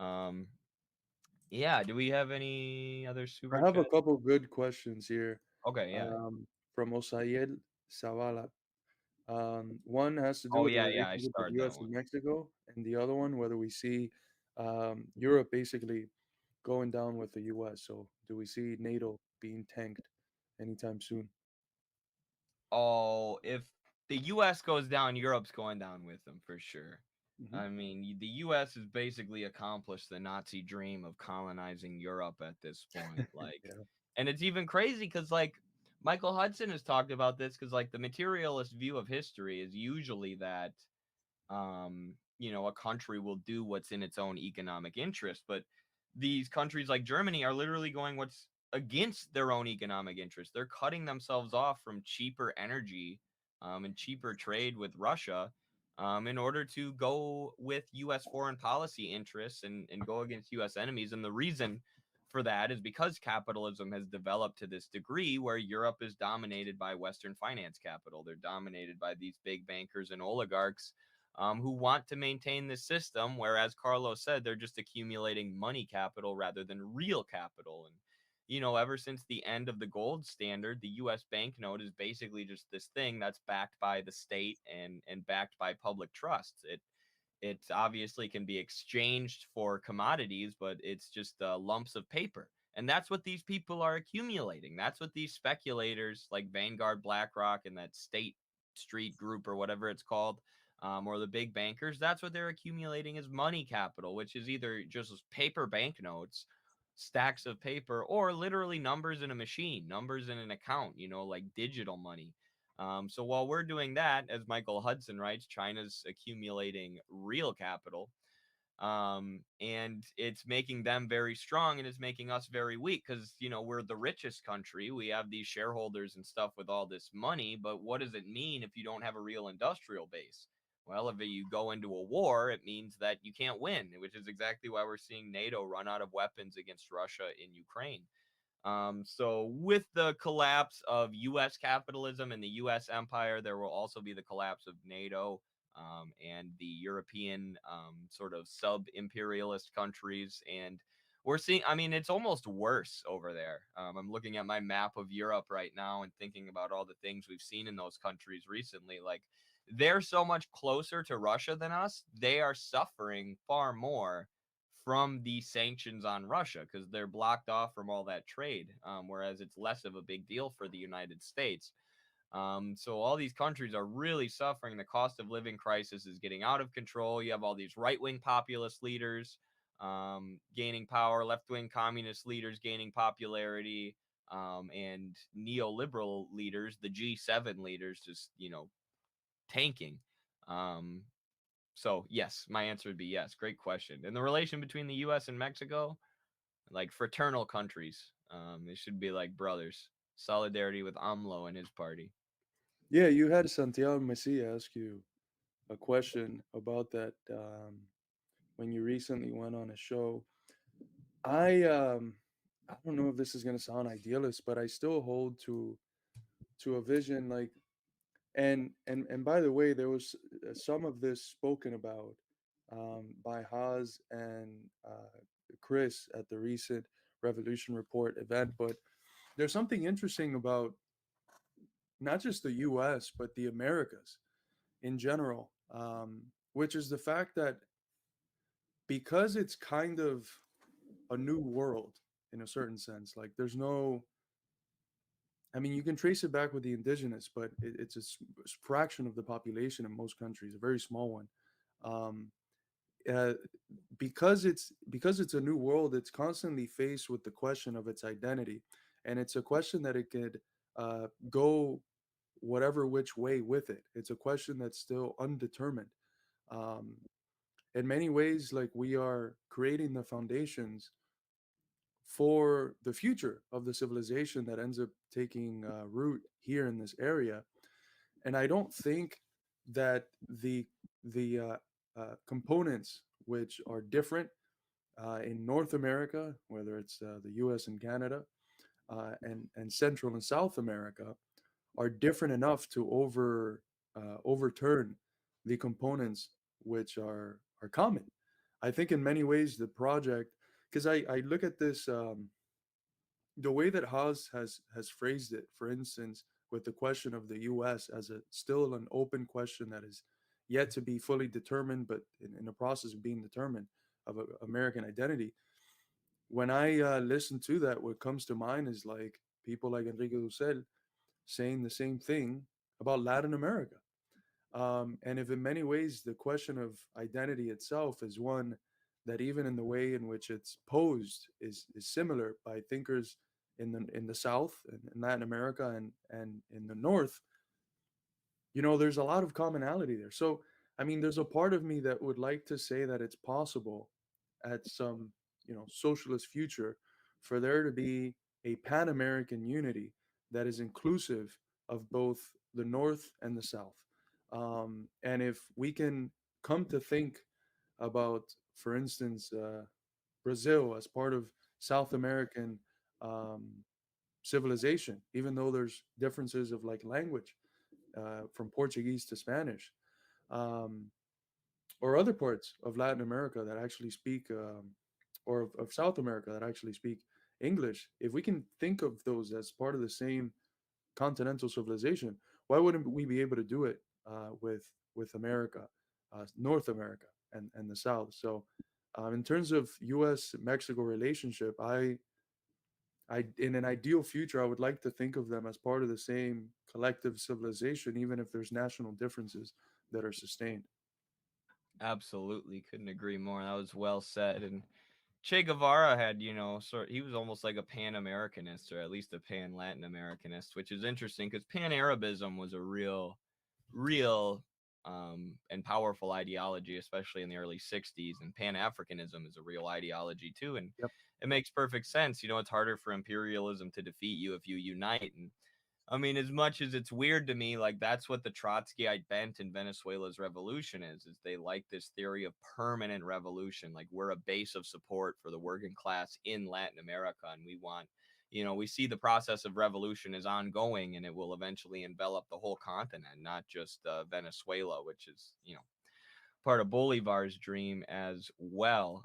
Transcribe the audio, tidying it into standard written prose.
Um, yeah. Do we have any other I super have a chat? couple good questions here Okay. Yeah. from Osciel Zavala. One has to do Oh with the yeah. Yeah. I relationship of starred that U.S. and one. Mexico, and the other one whether we see Europe basically going down with the U.S. So, do we see NATO being tanked anytime soon? Oh, if the U.S. goes down, Europe's going down with them for sure. Hmm. I mean, the U.S. has basically accomplished the Nazi dream of colonizing Europe at this point. Like, Yeah. and it's even crazy because, like, Michael Hudson has talked about this because, like, the materialist view of history is usually that, a country will do what's in its own economic interest. But these countries like Germany are literally going what's against their own economic interest. They're cutting themselves off from cheaper energy and cheaper trade with Russia in order to go with U.S. foreign policy interests and go against U.S. enemies. And the reason for that is because capitalism has developed to this degree where Europe is dominated by Western finance capital. They're dominated by these big bankers and oligarchs who want to maintain this system, whereas Carlos said they're just accumulating money capital rather than real capital. And ever since the end of the gold standard, the U.S. banknote is basically just this thing that's backed by the state and backed by public trust. It obviously can be exchanged for commodities, but it's just lumps of paper. And that's what these people are accumulating. That's what these speculators like Vanguard, BlackRock, and that State Street Group or whatever it's called, or the big bankers, that's what they're accumulating as money capital, which is either just paper banknotes, stacks of paper, or literally numbers in a machine, numbers in an account, like digital money. So while we're doing that, as Michael Hudson writes, China's accumulating real capital. And it's making them very strong and it's making us very weak because, we're the richest country. We have these shareholders and stuff with all this money. But what does it mean if you don't have a real industrial base? Well, if you go into a war, it means that you can't win, which is exactly why we're seeing NATO run out of weapons against Russia in Ukraine. So with the collapse of U.S. capitalism and the U.S. empire, there will also be the collapse of NATO and the European sort of sub-imperialist countries. And we're seeing, I mean, it's almost worse over there. I'm looking at my map of Europe right now and thinking about all the things we've seen in those countries recently. Like, they're so much closer to Russia than us. They are suffering far more from the sanctions on Russia because they're blocked off from all that trade, whereas it's less of a big deal for the United States. So all these countries are really suffering. The cost of living crisis is getting out of control. You have all these right-wing populist leaders gaining power, left-wing communist leaders gaining popularity, and neoliberal leaders, the G7 leaders, just tanking. Um, so yes, my answer would be yes. Great question. And the relation between the U.S. and Mexico, like fraternal countries, they should be like brothers. Solidarity with AMLO and his party. Yeah, you had Santiago Messi ask you a question about that when you recently went on a show. I um, I don't know if this is going to sound idealist, but I still hold to a vision like and by the way, there was some of this spoken about by Haas and Chris at the recent Revolution Report event. But there's something interesting about not just the U.S. but the Americas in general, which is the fact that because it's kind of a new world in a certain sense, like there's no, I mean, you can trace it back with the indigenous, but it's a fraction of the population in most countries, a very small one. Um, uh, because it's a new world, it's constantly faced with the question of its identity, and it's a question that it could go whatever which way with it. It's a question that's still undetermined. Um, in many ways, like we are creating the foundations for the future of the civilization that ends up taking root here in this area. And I don't think that the components which are different in North America, whether it's the U.S. and Canada, and Central and South America, are different enough to overturn the components which are common. I think in many ways the project, because I look at this, the way that Haas has phrased it, for instance, with the question of the U.S. as a still an open question that is yet to be fully determined, but in the process of being determined, of American identity. When I listen to that, what comes to mind is like people like Enrique Dussel saying the same thing about Latin America. And if in many ways the question of identity itself is one that even in the way in which it's posed is similar by thinkers in the South and in Latin America and in the North, there's a lot of commonality there. So, I mean, there's a part of me that would like to say that it's possible at some, socialist future for there to be a Pan American unity that is inclusive of both the North and the South. And if we can come to think about, for instance, Brazil as part of South American um, civilization, even though there's differences of like language from Portuguese to Spanish, um, or other parts of Latin America that actually speak, or of South America that actually speak English. If we can think of those as part of the same continental civilization, why wouldn't we be able to do it with America, North America, and the South? So, in terms of U.S. Mexico relationship, I in an ideal future, I would like to think of them as part of the same collective civilization, even if there's national differences that are sustained. Absolutely, couldn't agree more. That was well said. And Che Guevara had, he was almost like a Pan Americanist, or at least a Pan Latin Americanist, which is interesting because Pan Arabism was a real and powerful ideology, especially in the early 60s. And Pan Africanism is a real ideology too. And Yep. it makes perfect sense. It's harder for imperialism to defeat you if you unite. And I mean, as much as it's weird to me, like that's what the Trotskyite bent in Venezuela's revolution is they like this theory of permanent revolution. Like we're a base of support for the working class in Latin America. And we want, we see the process of revolution is ongoing and it will eventually envelop the whole continent, not just Venezuela, which is, part of Bolivar's dream as well.